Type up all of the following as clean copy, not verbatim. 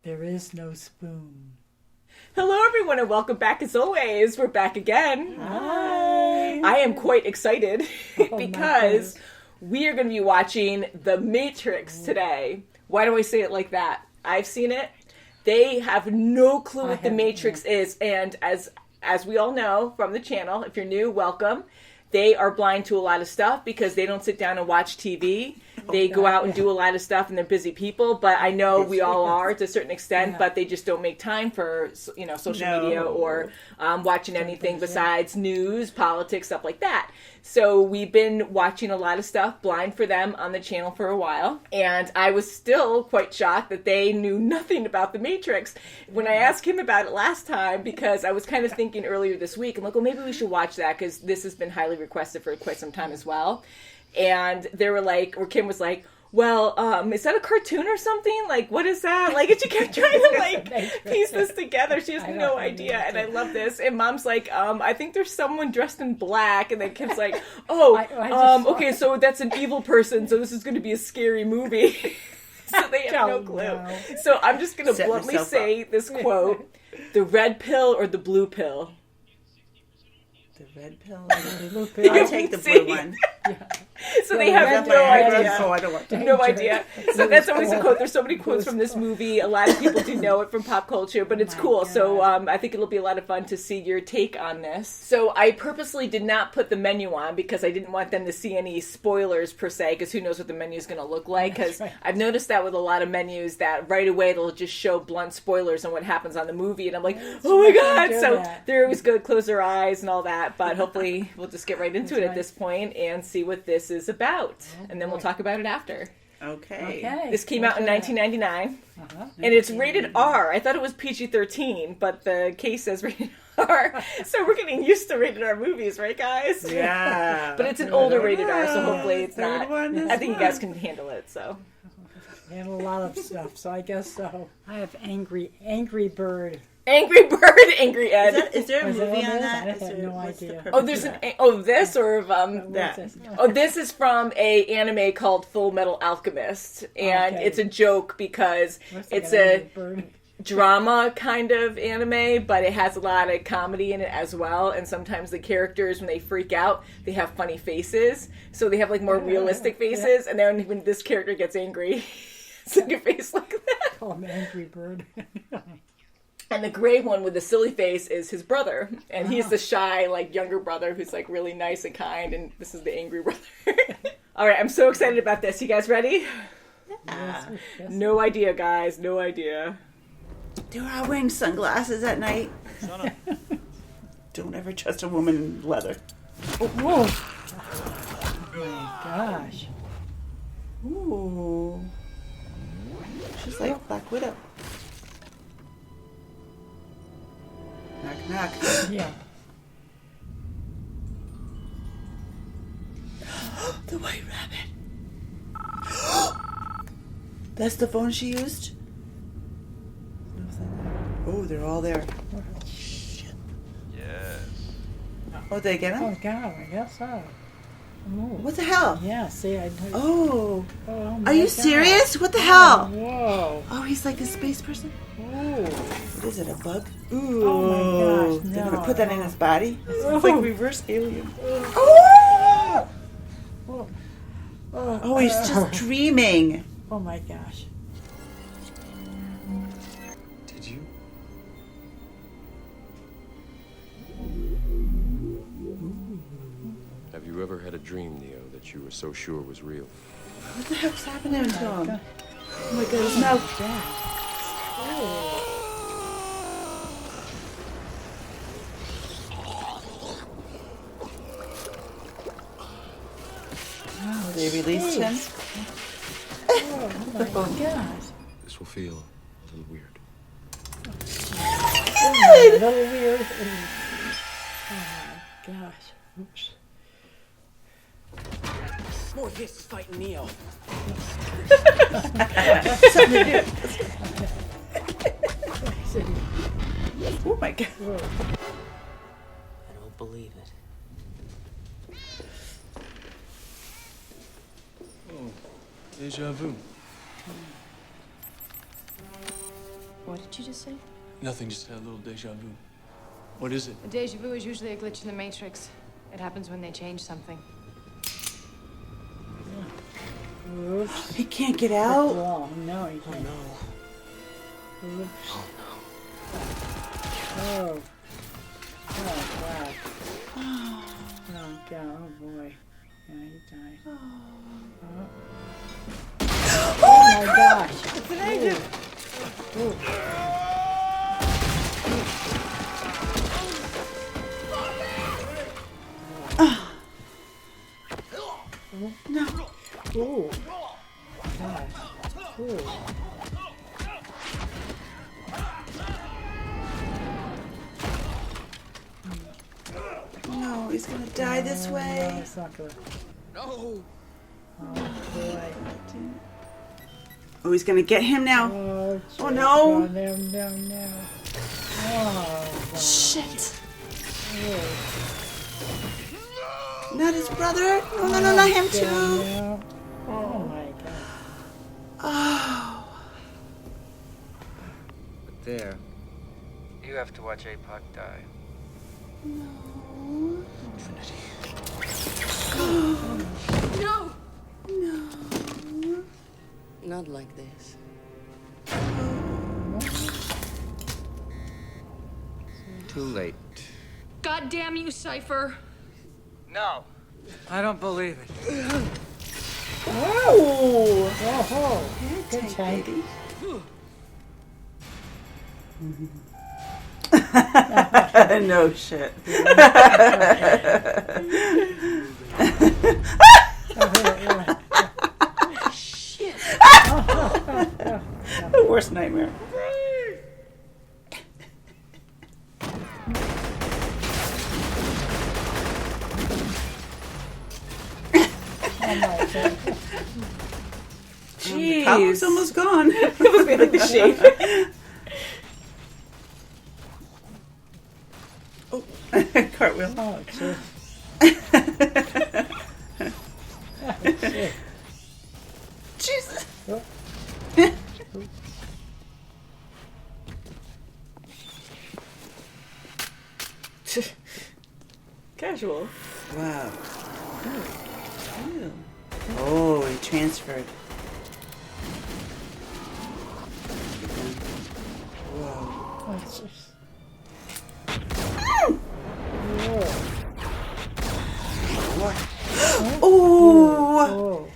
There is no spoon. Hello, everyone, and welcome back as always. We're back again. Hi. I am quite excited because we are going to be watching The Matrix today. Why do I say it like that? I've seen it. They have no clue what The Matrix is, and as we all know from the channel, if you're new, welcome. They are blind to a lot of stuff because they don't sit down and watch TV. They go out and do a lot of stuff, and they're busy people. But I know we all are to a certain extent, but they just don't make time for social media or watching anything besides news, politics, stuff like that. So we've been watching a lot of stuff blind for them on the channel for a while. And I was still quite shocked that they knew nothing about The Matrix. When I asked him about it last time, because I was kind of thinking earlier this week, I'm like, well, maybe we should watch that because this has been highly requested for quite some time as well. And they were like, or Kim was like, well, is that a cartoon or something? Like, what is that? Like, and she kept trying to, like, piece this together. She has no idea, and I love this. And Mom's like, I think there's someone dressed in black. And then Kim's like, okay, so that's an evil person, so this is going to be a scary movie. So they have no clue. No. So I'm just going to bluntly say this quote, the red pill or the blue pill? The red pill or the blue pill? I'll take the blue one. Yeah. So they have no idea. So I don't want no idea. So that's always a quote. There's so many quotes from this movie. A lot of people do know it from pop culture, but it's cool. God. So I think it'll be a lot of fun to see your take on this. So I purposely did not put the menu on because I didn't want them to see any spoilers per se, because who knows what the menu is going to look like. Because I've noticed that with a lot of menus that right away they'll just show blunt spoilers on what happens on the movie. And I'm like, oh my God. So they're always good to close their eyes and all that. But hopefully we'll just get right into it at this point and see what this is about. And then we'll talk about it after. Okay. This came out in 1999. And it's rated R. I thought it was PG-13, but the case says rated R. So we're getting used to rated R movies, right, guys? Yeah. But it's an older rated R, so hopefully it's not. I think you guys can handle it, so. Handle a lot of stuff, so I guess so. I have Angry Bird. Angry Bird, Angry Ed. Is there a movie on that? I have no idea. There's this or that. This is from a anime called Full Metal Alchemist, and it's a joke because it's a drama kind of anime, but it has a lot of comedy in it as well. And sometimes the characters, when they freak out, they have funny faces, so they have like more realistic faces. And then when this character gets angry, it's like a face like that. Call him Angry Bird. And the gray one with the silly face is his brother. And he's the shy, like, younger brother who's, like, really nice and kind. And this is the angry brother. All right, I'm so excited about this. You guys ready? Yes. No idea, guys. No idea. Do I wearing sunglasses at night? Shut up. Don't ever trust a woman in leather. Oh, whoa. Oh, my gosh. Ooh. She's like Black Widow. Knock, knock. Yeah. The White Rabbit. That's the phone she used? Oh, they're all there. Shit. Yes. Oh, did they get him? Oh, God, I guess so. Oh. What the hell? Yeah, see, I... Oh. Oh, are you serious? What the hell? Whoa. Oh, he's like a space person? Oh. What is it, a bug? Ooh. Oh, my gosh, They're no. going to put that in his body? Oh. It's like reverse alien. Oh! Oh. Oh, he's just dreaming. Oh, my gosh. Did you? Have you ever had a dream, Neo, that you were so sure was real? What the heck's happening to him? Oh my God, his mouth. They released him? Oh, my gosh. This will feel a little weird. A little weird. Oh, my gosh. Oops. More of this is fighting Neo. Something to do. Oh my God. I don't believe it. Oh, deja vu. What did you just say? Nothing, just had a little deja vu. What is it? A deja vu is usually a glitch in the Matrix. It happens when they change something. Oops. He can't get out. Wall. No, he Oh can't. no. Oops. Oh Oh. Oh, God. Oh, God. Oh, boy. Yeah, he died. Oh, my gosh. It's an agent. Ooh. No. Ooh. Gosh. Ooh. No, he's gonna die this No, way. it's not good. no. Oh, boy. Oh, he's gonna get him now. Oh, Oh, no. No, no, no. Oh, God. Shit. Ooh. Not his brother. No, no, no, not him too. No. Oh, my God. Oh. But there, you have to watch APOC die. No. No! No. Not like this. Too late. God damn you, Cypher! No. I don't believe it. Oh. Oh, good Tank tank. baby. No shit. Shit! The worst nightmare. Oh, my God. The cop was Jeez. almost gone. It must be like the shape. Oh, cartwheel. Oh, jeez. Jesus. Oh. Casual. Wow. Ew. Oh, he transferred. Whoa. Oh, jeez. Oh. Oh.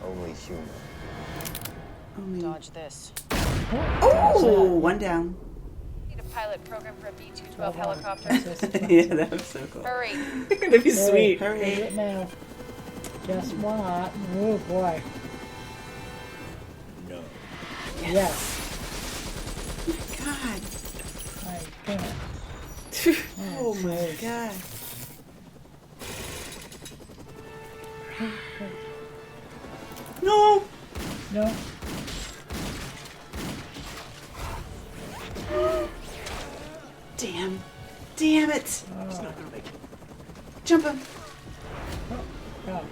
Only human. Only- Dodge this. Oh, one down. Need a pilot program for a B-212 Oh, helicopter. Yeah, that was so cool. Hurry! That'd be sweet. Hurry. Is it now? Guess what? Oh, boy. No. Yes. God. My God. Oh my God. No. No. Damn. Damn it. He's not gonna make it. Jump him. God.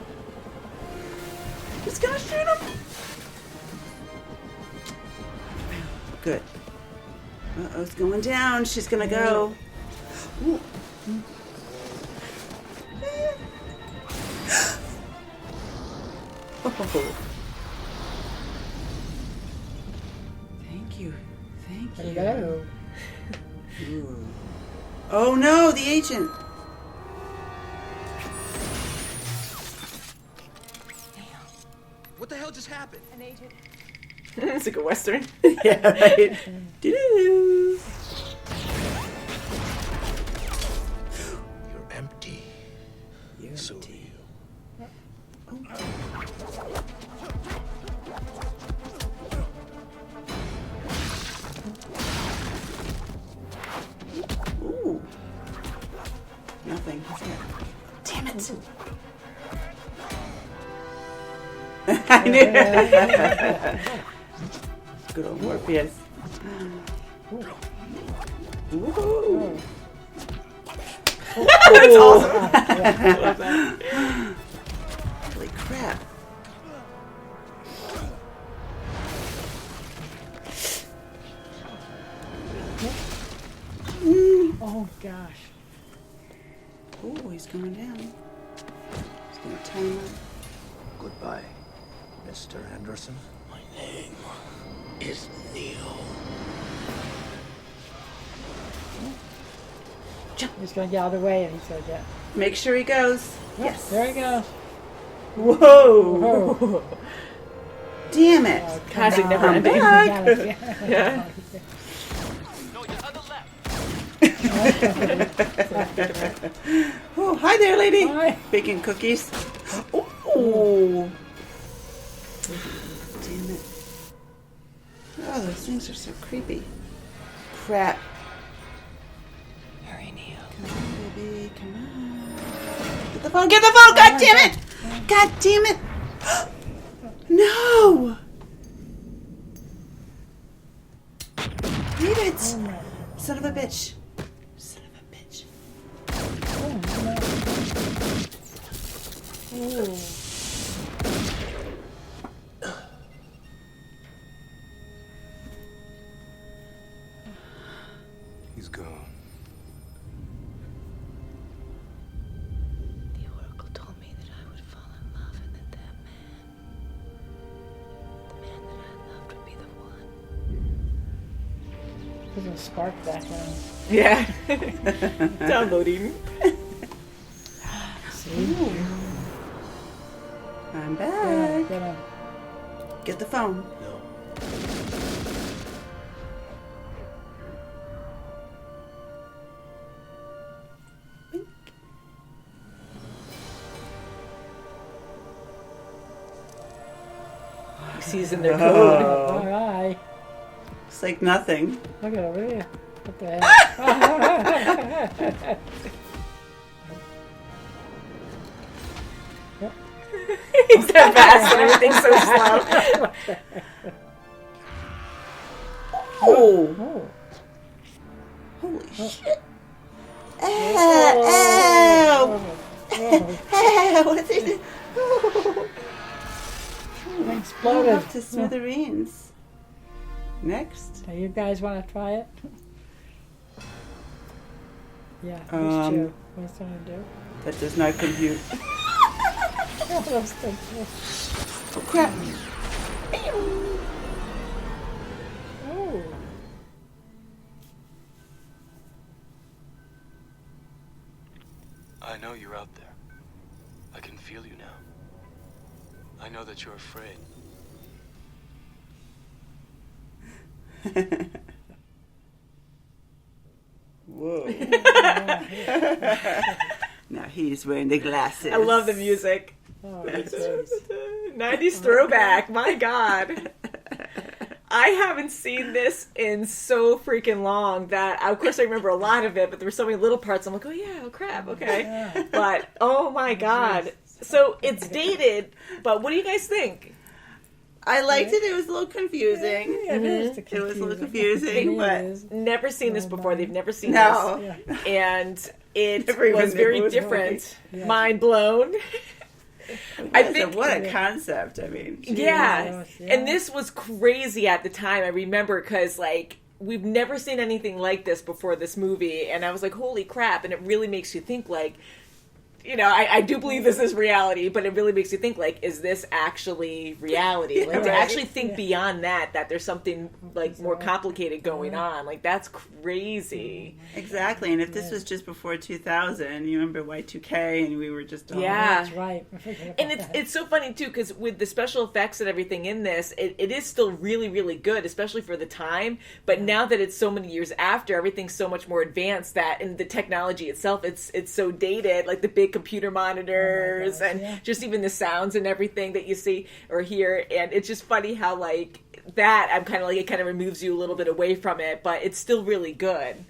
He's gonna shoot him. Good. Uh-oh, it's going down. She's gonna go. Ooh. Oh. Thank you. Thank you. Hello. Ooh. Oh no, the agent. What the hell just happened? An agent. It's like a western. Yeah, right. Doo-doo-doo. You're empty. You're So are empty. you. Ooh. Nothing. Damn it. I knew it. Good old Morpheus. Ooh. That's awesome. I love that. Holy crap. Oh, gosh. Oh, he's going down. He's going to time up. Goodbye, Mr. Anderson. My name is Neo. He's going to get out of the way, and he's going to get... Make sure he goes. Yes. There he goes. Whoa. Oh. Damn it. Classic never I'm ending. back. Yeah. Oh, hi there, lady. Hi. Baking cookies. Oh. Damn it. Oh, those things are so creepy. Crap. Hurry, Neo. Come on, baby. Come on. Get the phone. Get the phone. God damn it. God damn it. No. Read it. Son of a bitch. Son of a bitch. He's gone. The Oracle told me that I would fall in love and that man that I loved would be the one. There's a spark back on. Yeah. Downloading. See? I'm Get back. him, get him. Get the phone. No. He sees in their code. All right. It's like nothing. Look at over here. What the hell? He's that fast and everything's so slow. Oh. Oh. Holy shit. Ow. Ow. What's it? Oh. It exploded. Up to smithereens. Next. So you guys want to try it? Yeah, these two. What's it going to do? That does not compute. Oh, those things. Oh, crap. Oh. I know you're out there. I can feel you now. I know that you're afraid. Whoa. Now he's wearing the glasses. I love the music. Oh, this is. 90s throwback. My God. I haven't seen this in so freaking long that, of course, I remember a lot of it, but there were so many little parts. I'm like, oh, yeah, oh, crap, okay. Yeah. But, oh, my God. So it's dated, but what do you guys think? I liked it. It was a little confusing. Yeah, it is It was a little confusing, It but is. Never seen this before. They've never seen no. Yeah. this. And it Never even was knew it very was different. Yeah. Mind blown. I think What a concept. I mean, geez. Yeah. Yeah. And this was crazy at the time. I remember because, like, we've never seen anything like this before this movie. And I was like, holy crap. And it really makes you think, like, you know, I do believe this is reality, but it really makes you think, like, is this actually reality? Like, to right. actually think beyond that there's something, like, more complicated going on. Like, that's crazy. Exactly. And if this was just before 2000, you remember Y2K, and we were just all, Yeah. That's right. I forget about And it's so funny, too, because with the special effects and everything in this, it is still really, really good, especially for the time. But now that it's so many years after, everything's so much more advanced that, and the technology itself, it's so dated, like the big computer monitors gosh, and yeah. just even the sounds and everything that you see or hear. And it's just funny how, like, that, I'm kind of like, it kind of removes you a little bit away from it, but it's still really good.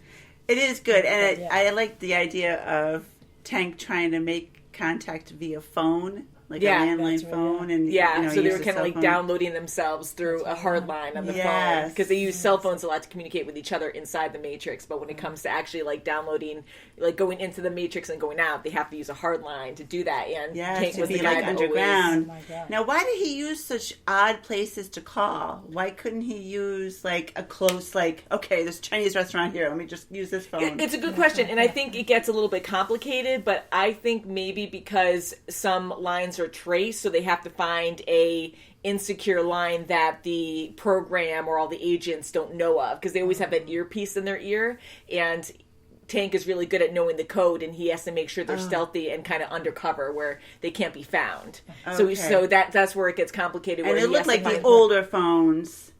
It is good. And Yeah. I like the idea of Tank trying to make contact via phone like Yeah. a landline That's right, phone, and Yeah, you know, so they use were the kind of cell like phone. downloading themselves through a hard line on the phone Yes. because they use cell phones a lot to communicate with each other inside the Matrix. But when it comes to actually like downloading, like going into the Matrix and going out, they have to use a hard line to do that. And Yes, Tank to was be the guy like that underground. Oh my God. Now, why did he use such odd places to call? Why couldn't he use like a close, like, okay, there's a Chinese restaurant here, let me just use this phone? It's a good question, and I think it gets a little bit complicated, but I think maybe because some lines are traced, so they have to find a insecure line that the program or all the agents don't know of, because they always have that earpiece in their ear, and Tank is really good at knowing the code, and he has to make sure they're stealthy and kind of undercover where they can't be found. Okay. So that's where it gets complicated. And where it he looked has to like the find- older phones.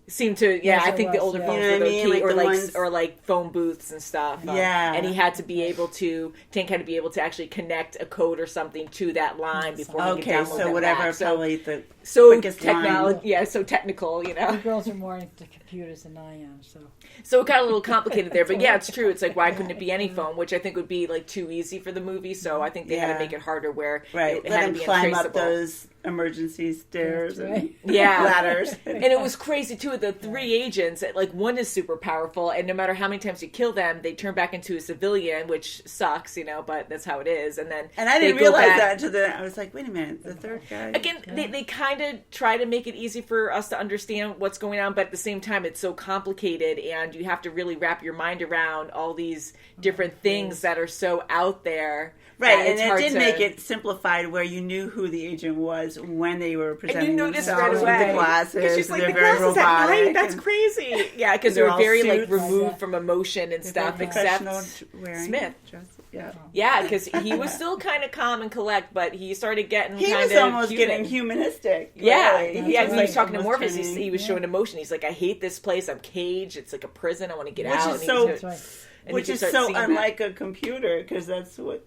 seemed to Yes, I it think the was, older yeah. phones You know were what I the mean? key, Like or the ones- or like phone booths and stuff. Yeah. And he had to be able to Tank had to be able to actually connect a code or something to that line before he could Okay, download so them whatever, back. So probably the so quickest line. technology, yeah, so technical, you know. You girls are more into computers than I am, so. So it got a little complicated there, but yeah, it's true. It's like, why couldn't it be any phone? Which I think would be like too easy for the movie. So I think they had Yeah. to make it harder where Right, it let had to him be climb up untraceable. those emergency stairs That's and right. Yeah. ladders. And it was crazy too. The three agents, like one is super powerful, and no matter how many times you kill them, they turn back into a civilian, which sucks, you know. But that's how it is. And then And I they didn't go realize back- that until then. I was like, wait a minute, the third guy. Again, they kind of try to make it easy for us to understand what's going on, but at the same time, it's so complicated, and you have to really wrap your mind around all these different things that are so out there. Right, that and it's it hard did to- make it simplified where you knew who the agent was when they were And presenting you noticed themselves right away. with the glasses. It's just like they're the very glasses at robotic. night. That's and crazy. Yeah, because they they're were all very like suits. removed Yeah. from emotion and stuff. very Except professional wearing Smith. dress. Yeah. Yeah, because he was still kind of calm and collect, but he started getting He kind was of almost getting humanistic. Yeah, really. yeah. was He like was talking to almost Morpheus. turning- He was showing emotion. He's like, "I hate this place. I'm caged. It's like a prison. I want to get Which out." is And he so- was- That's right. and which you is could start so seeing that. unlike a computer, because that's what.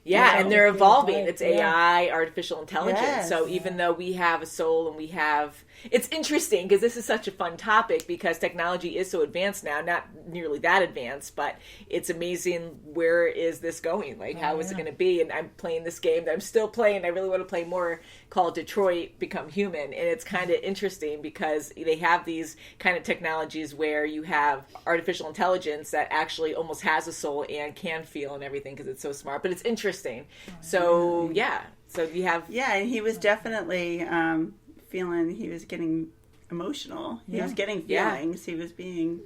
Yeah, you and know, they're evolving. right, It's yeah. AI, artificial intelligence. Yes. So even though we have a soul and we have... It's interesting because this is such a fun topic because technology is so advanced now. Not nearly that advanced, but it's amazing where is this going? Like, how is it yeah. going to be? And I'm playing this game that I'm still playing. I really want to play more called Detroit Become Human. And it's kind of interesting because they have these kind of technologies where you have artificial intelligence that actually almost has a soul and can feel and everything because it's so smart. But it's interesting. So, yeah. So you have... Yeah, and he was definitely feeling. He was getting emotional. He was getting Yeah. feelings. He was being.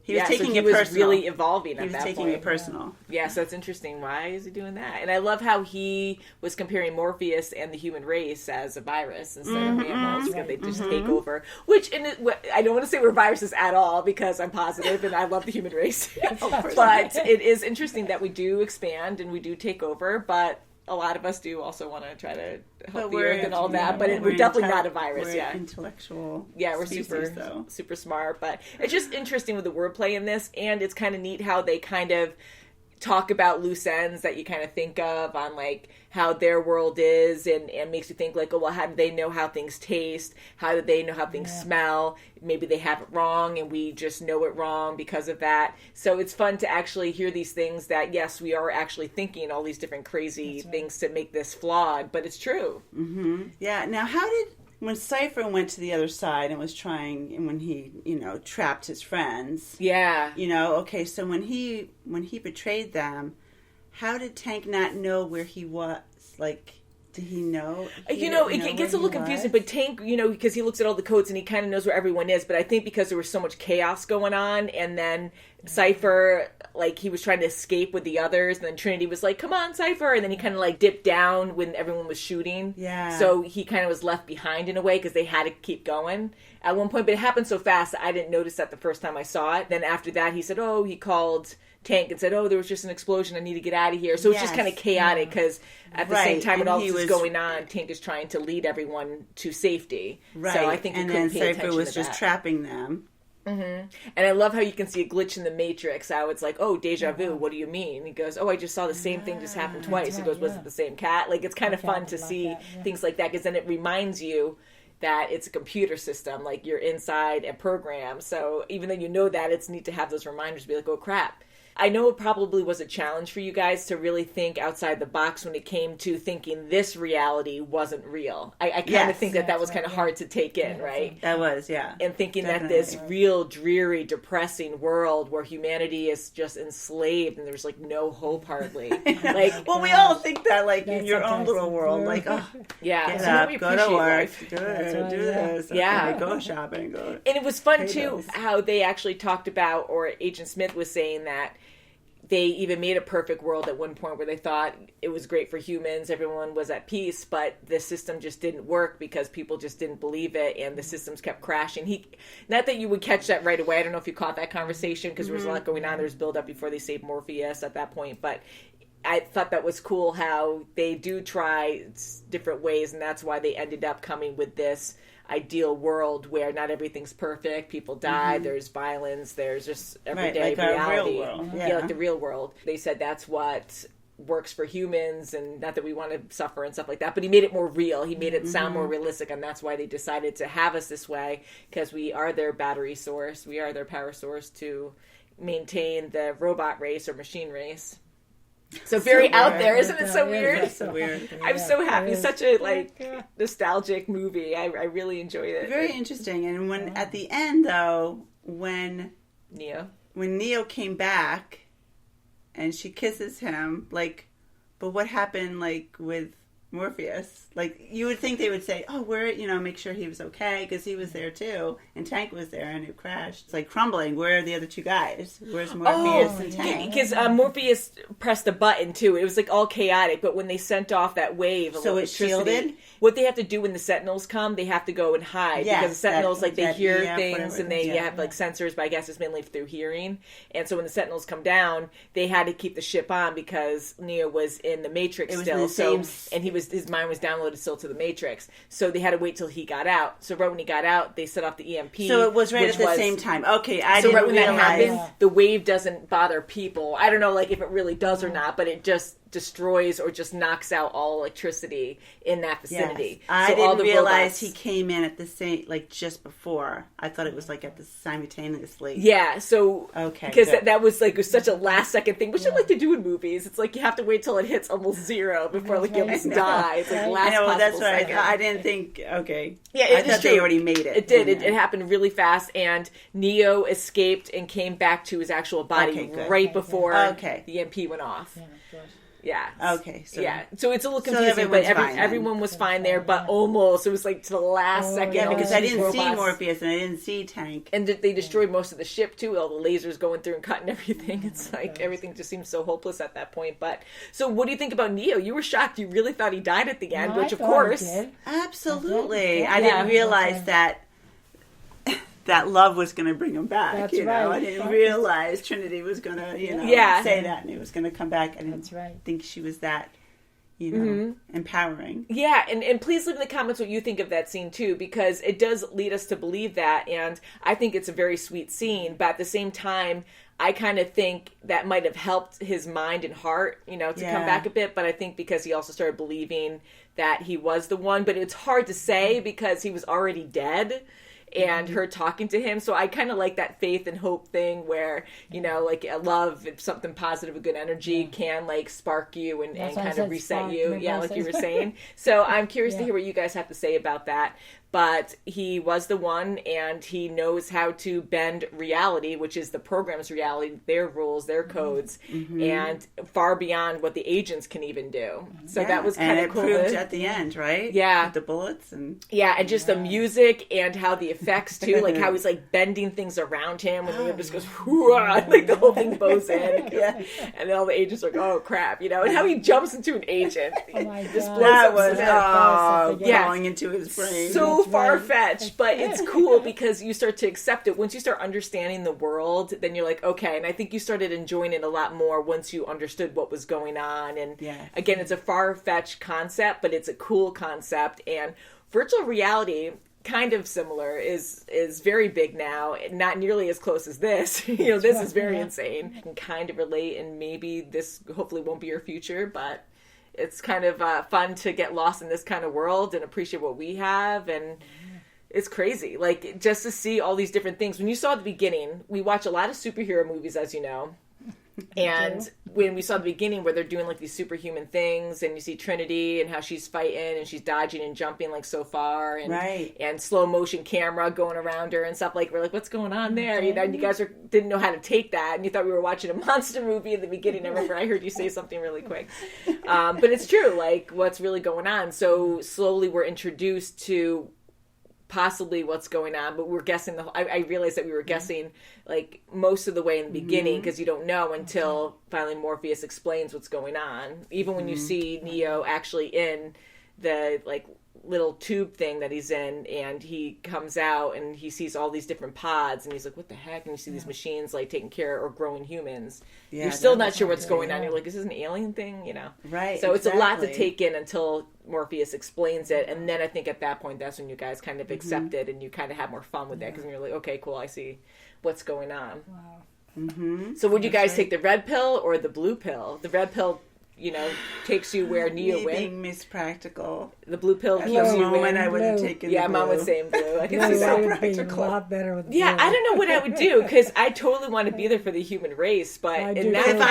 He Yeah, was so taking he it was personal. really evolving He at was that taking point. it personal. Yeah, so it's interesting. Why is he doing that? And I love how he was comparing Morpheus and the human race as a virus instead of mammals because they just take over. Which, I don't want to say we're viruses at all because I'm positive and I love the human race. But it is interesting that we do expand and we do take over, but a lot of us do also want to try to help the earth and all that. But we're definitely not a virus. We're Yeah. intellectual. Yeah, we're species, super though. super smart, but it's just interesting with the wordplay in this, and it's kind of neat how they kind of talk about loose ends that you kind of think of on like how their world is and makes you think like, oh, well, how do they know how things taste? How do they know how things smell? Maybe they have it wrong and we just know it wrong because of that. So it's fun to actually hear these things that, yes, we are actually thinking all these different crazy things to make this flawed, but it's true. Yeah. Now, how did when Cypher went to the other side and was trying, and when he, trapped his friends? Yeah. Okay. So when he betrayed them, how did Tank not know where he was? Like, did he know? He didn't It know gets a where little he confusing, was? but Tank, because he looks at all the codes and he kind of knows where everyone is, but I think because there was so much chaos going on, and then Cypher, like, he was trying to escape with the others, and then Trinity was like, come on, Cypher, and then he kind of, like, dipped down when everyone was shooting. Yeah. So he kind of was left behind in a way, because they had to keep going at one point, but it happened so fast that I didn't notice that the first time I saw it. Then after that, he said, he called Tank and said, there was just an explosion, I need to get out of here. So it's just Yes. kind of chaotic, because at the same Right, time when and all he this is was- going on, Tank is trying to lead everyone to safety. Right. So I think he and couldn't then pay Cypher attention was to just that. trapping them. And I love how you can see a glitch in the Matrix, how it's like, deja vu, what do you mean? He goes, I just saw the same thing just happen twice. He right, goes, was yeah. it the same cat? Like, it's kind of cat fun to would like see that, yeah. things like that, because then it reminds you that it's a computer system, like you're inside a program. So even though you know that, it's neat to have those reminders, be like, oh crap, I know it probably was a challenge for you guys to really think outside the box when it came to thinking this reality wasn't real. I kind of think that was kind of hard to take in, right? That was, yeah. And thinking Definitely. that this real dreary, depressing world where humanity is just enslaved and there's like no hope hardly. Like, Well, we all think that, like, in That's your a own little fantastic world, word. like, oh, yeah, get so now up, we go to appreciate work, life. do right, this, yeah. okay, go shopping, go. And it was fun Pay too bills. how they actually talked about, or Agent Smith was saying that they even made a perfect world at one point where they thought it was great for humans, everyone was at peace, but the system just didn't work because people just didn't believe it and the systems kept crashing. Not that you would catch that right away. I don't know if you caught that conversation because there was a lot going on. There was build up before they saved Morpheus at that point, but I thought that was cool how they do try different ways, and that's why they ended up coming with this ideal world where not everything's perfect, people die, there's violence, there's just everyday like our reality. real world. Yeah, Yeah. like the real world. They said that's what works for humans, and not that we want to suffer and stuff like that, but he made it more real. He made it sound more realistic, and that's why they decided to have us this way, because we are their battery source, we are their power source to maintain the robot race or machine race. So very out there, isn't it so weird? That's so weird. I'm so happy. Such a nostalgic movie. I really enjoyed it. Very interesting. And when at the end, though, when Neo. Came back and she kisses him, like, but what happened, like, with Morpheus? Like, you would think they would say, oh, make sure he was okay, because he was there too, and Tank was there, and it crashed. It's like crumbling. Where are the other two guys? Where's Morpheus and Tank? Because Morpheus pressed a button too. It was like all chaotic, but when they sent off that wave of So it's electricity, shielded? what they have to do when the Sentinels come, they have to go and hide, Yes, because the Sentinels, that- like, they that hear EF, things whatever and it they is, have like sensors, but I guess it's mainly through hearing. And so when the Sentinels come down, they had to keep the ship on because Neo was in the Matrix It was still. in the So same- and his mind was downloaded still to the Matrix. So they had to wait till he got out. So right when he got out, they set off the EMP. So it was right which at the same time. Okay, I so didn't right when that realize. happened, the wave doesn't bother people. I don't know, like, if it really does or not, but it just destroys or just knocks out all electricity in that vicinity. Yes. I So all didn't the realize robots- he came in at the same, like, just before. I thought it was like at the simultaneously. Yeah, so Okay, because good. that was like such a last second thing, which I like to do in movies. It's like you have to wait till it hits almost zero before like you almost die. It's like last I know, possible that's what second. I didn't think. Okay, Yeah, I it is thought they true. already made it. It did. in It happened really fast, and Neo escaped and came back to his actual body Okay, good. right before Okay. the EMP went off. Yeah. Okay, so yeah. So it's a little confusing, but everyone's fine then. everyone was fine there, but almost. It was like to the last second. Yeah, because I these didn't see robots- Morpheus and I didn't see Tank. And they destroyed most of the ship too, with all the lasers going through and cutting everything. It's like everything just seems so hopeless at that point. But so, what do you think about Neo? You were shocked. You really thought he died at the end, No, which I of thought course. he did. Absolutely, Yeah. I didn't Yeah. realize that love was going to bring him back. That's you know, right. I didn't realize Trinity was going to, Yeah. say that, and he was going to come back. I didn't That's right. think she was that, empowering. Yeah, and please leave in the comments what you think of that scene too, because it does lead us to believe that, and I think it's a very sweet scene, but at the same time, I kind of think that might have helped his mind and heart, to come Yeah. back a bit, but I think because he also started believing that he was the one, but it's hard to say because he was already dead. And her talking to him, so I kind of like that faith and hope thing where like a love, if something positive, a good energy can like spark you and That's why I kind said of reset spark, you, remember I like you said- were saying. So I'm curious to Yeah. hear what you guys have to say about that. But he was the one, and he knows how to bend reality, which is the program's reality, their rules, their codes, and far beyond what the agents can even do. So Yeah, that was and kind of it cool. proved at the end, right? Yeah. With the bullets and Yeah, and just the music and how the effects too, like how he's like bending things around him, and then it just goes, "Hoo-ah," like the whole thing bows in, Yeah. and then all the agents are like, "Oh crap," and how he jumps into an agent. Oh my Just God. blows that up was so Yeah. Yeah. going into his brain. so That's far right. fetched, but it's cool because you start to accept it. Once you start understanding the world, then you're like, okay. And I think you started enjoying it a lot more once you understood what was going on. And Yes. again, it's a far fetched concept, but it's a cool concept. And virtual reality, kind of similar, is very big now. Not nearly as close as this. This is very insane. You can kind of relate, and maybe this hopefully won't be your future, but it's kind of fun to get lost in this kind of world and appreciate what we have. And it's crazy, like, just to see all these different things. When you saw at the beginning, we watch a lot of superhero movies, as you know, And when we saw the beginning where they're doing like these superhuman things, and you see Trinity and how she's fighting and she's dodging and jumping like so far, and and slow motion camera going around her and stuff, like we're like, what's going on there? You know, and you guys didn't know how to take that, and you thought we were watching a monster movie in the beginning. I remember I heard you say something really quick, but it's true. Like, what's really going on? So slowly we're introduced to possibly what's going on, but we're guessing I realized that we were guessing like most of the way in the beginning, because you don't know until finally Morpheus explains what's going on. Even when you see Neo actually in the like little tube thing that he's in, and he comes out and he sees all these different pods, and he's like, what the heck? And you see these machines like taking care or growing humans. You're still not sure what's going on. You're like, is this an alien thing? You know? Right. So it's a lot to take in until Morpheus explains it. And then I think at that point, that's when you guys kind of accept it, and you kind of have more fun with it, because you're like, okay, cool, I see what's going on. Wow. So would you guys take the red pill or the blue pill? The red pill, you know, takes you where Neo Me went. being Miss Practical. The blue pill At keeps the you moment, in. I would have taken the Mom blue. was saying blue. I can Blue see that. would be a lot better with Yeah, blue. I don't know what I would do, because I totally want to be there for the human race, but I in do that too. If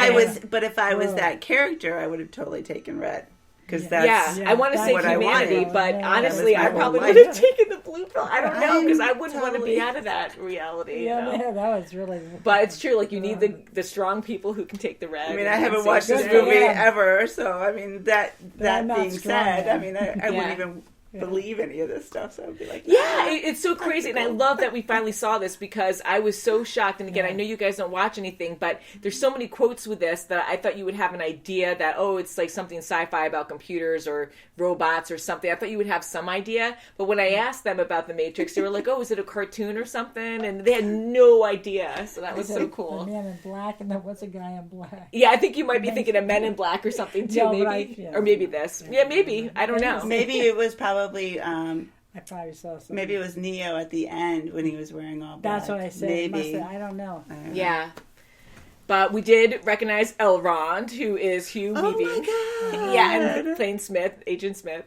I was Blue. that character, I would have totally taken red. Because that's I want to that's say what I humanity, wanted. but Yeah. honestly, That was I my probably whole would life. have taken the blue pill. I don't know, because I wouldn't want to be Totally. out of that reality. Yeah, you know? that was really. But it's true, like you need the strong people who can take the red. I mean, and I haven't say, watched this Good for movie them. ever, so I mean that I'm not being strong said, then. I mean I wouldn't even believe any of this stuff, so I'd be like, It's so crazy, and I love that we finally saw this, because I was so shocked. And again, I know you guys don't watch anything, but there's so many quotes with this that I thought you would have an idea that, oh, it's like something sci-fi about computers or robots or something. I thought you would have some idea, but when I asked them about the Matrix, they were like, oh, is it a cartoon or something? And they had no idea, so that was so cool. The man in black, and then what's a guy in black? Yeah, I think you might be thinking of Men in Black or something too, No, maybe, but or maybe this. Yeah, maybe. I don't know. maybe it was probably I probably saw something. maybe it was Neo at the end when he was wearing all black. That's what I said. It must Maybe. have- I don't know. Yeah. But we did recognize Elrond, who is Hugh Oh Weaving. my god! Yeah, and playing Smith, Agent Smith.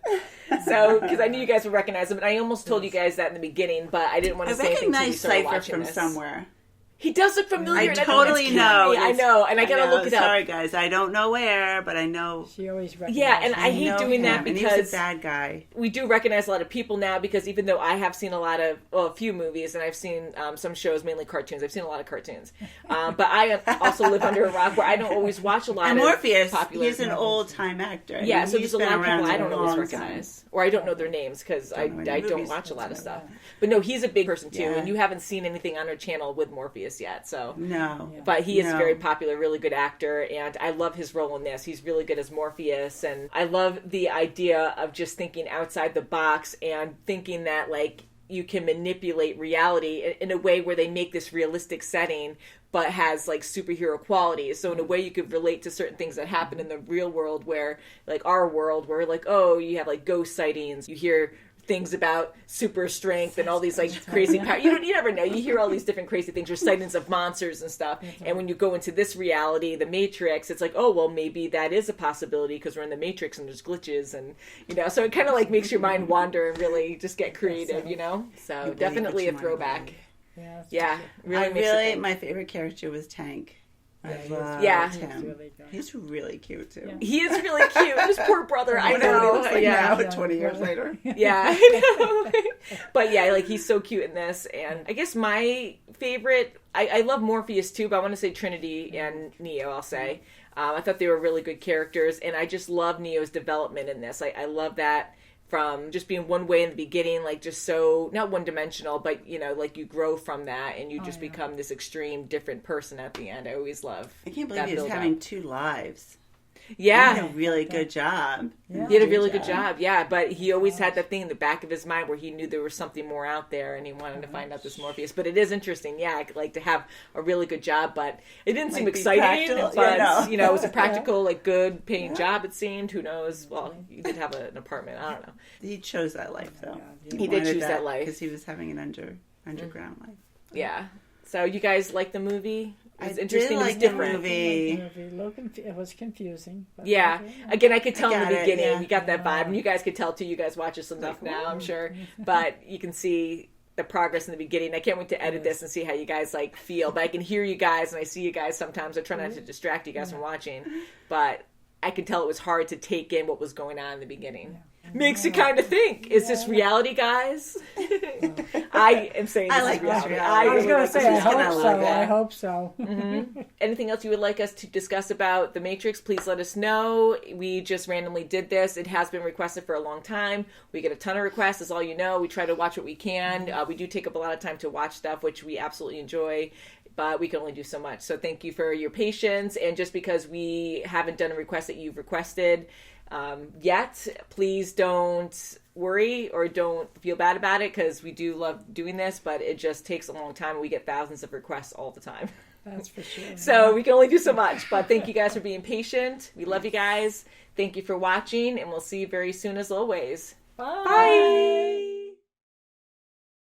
So, because I knew you guys would recognize him, and I almost told you guys that in the beginning, but I didn't want I to say anything until we recognize started Cypher watching from this. somewhere. He does look familiar. I and I totally it's know. Kenny. I know, and I gotta look it up. Sorry, guys, I don't know where, but I know. She always recognizes. Yeah, and I I hate know doing him, that and because he's a bad guy. we do recognize a lot of people now, because even though I have seen a few movies, and I've seen some shows, mainly cartoons. I've seen a lot of cartoons. But I also live under a rock where I don't always watch a lot And of Morpheus, popular he's an old-time actor. I Yeah, mean, so he's there's a lot been of people around I a don't always long recognize, or I don't know their names, because I Don't know any don't movies. watch a lot of That's stuff. right. But no, he's a big person too, Yeah. and you haven't seen anything on our channel with Morpheus yet, so. time. No. But he is No. very popular, really good actor, and I love his role in this. He's really good as Morpheus, and I love the idea of just thinking outside the box and thinking that, like, you can manipulate reality in a way where they make this realistic setting but has like superhero qualities. So in a way you could relate to certain things that happen in the real world, where like our world, where like, oh, you have like ghost sightings, you hear things about super strength and all these like crazy power. You never know. You hear all these different crazy things, or sightings of monsters and stuff. And when you go into this reality, the Matrix, it's like, oh, well, maybe that is a possibility because we're in the Matrix and there's glitches, and so it kind of like makes your mind wander and really just get creative, So believe definitely what a you throwback. wanna Yeah, really makes you think. My favorite character was Tank. I he was- loved Yeah. He's him. really good. He's really cute too. Yeah. He is really cute. His poor brother. I Wonder what he know. looks like Yeah. now, 20 years later. Yeah, I know. But yeah, like he's so cute in this. And I guess my favorite, I love Morpheus too, but I want to say Trinity and Neo, I'll say. I thought they were really good characters, and I just love Neo's development in this. I love that from just being one way in the beginning, like just so, not one-dimensional, but, like you grow from that and you just become this extreme different person at the end. I always love I can't believe that he was build-up. having 2 lives. Yeah. He did a really good job. Yeah. He did a really good job, yeah. But he always had that thing in the back of his mind where he knew there was something more out there, and he wanted to find out this Morpheus. But it is interesting, yeah, like to have a really good job. But it didn't seem Like, be exciting. practical? But Yeah, no. it was a practical, like good paying job. It seemed. Who knows? Well, he did have an apartment. I don't know. He chose that life, though. He did choose that life. because he was having an underground life. Yeah. So you guys like the movie? It was I interesting. did It was like the different. movie. It was confusing. But Yeah. Again, I could tell in got the it, beginning. yeah. You got that vibe, and you guys could tell too. You guys watch this enough now, I'm sure. But you can see the progress in the beginning. I can't wait to edit this and see how you guys like feel. But I can hear you guys and I see you guys sometimes. I try not to distract you guys from watching, but I could tell it was hard to take in what was going on in the beginning. Makes you kind of think, is this reality, guys? I am saying this like is this reality. reality. I was going to say, I gonna hope so. love it. I hope so. Anything else you would like us to discuss about The Matrix, please let us know. We just randomly did this. It has been requested for a long time. We get a ton of requests, as all you know. We try to watch what we can. We do take up a lot of time to watch stuff, which we absolutely enjoy, but we can only do so much. So thank you for your patience. And just because we haven't done a request that you've requested yet, please don't worry or don't feel bad about it, because we do love doing this, but it just takes a long time. We get thousands of requests all the time. That's for sure. So we can only do so much, but thank you guys for being patient. We love you guys. Thank you for watching, and we'll see you very soon as always. Bye. Bye.